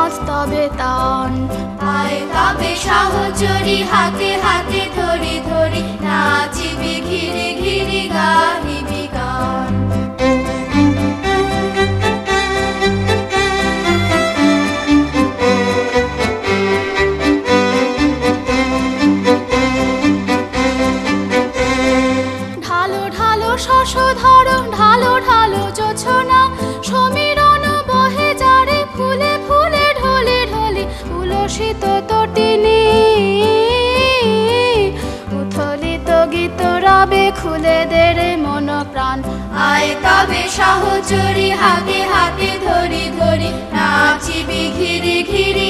বাস্তবে তান। আয় তবে সহচরী হাতে হাতে ধরি ধরি নাচিবি ঘিরে ঘিরে গাহিবি গান। ঢালো ঢালো শশধর ঢালো ঢালো জোছনা সমীরণ বহে যারে ফুলে ফুলে ঢলে ঢলে উলসিত তটিনী উথলিত গীত রবে খুলে দেরে মন প্রাণ। আয় তবে সহচরী হাতে হাতে ধরি ধরি নাচিবি ঘিরে ঘিরে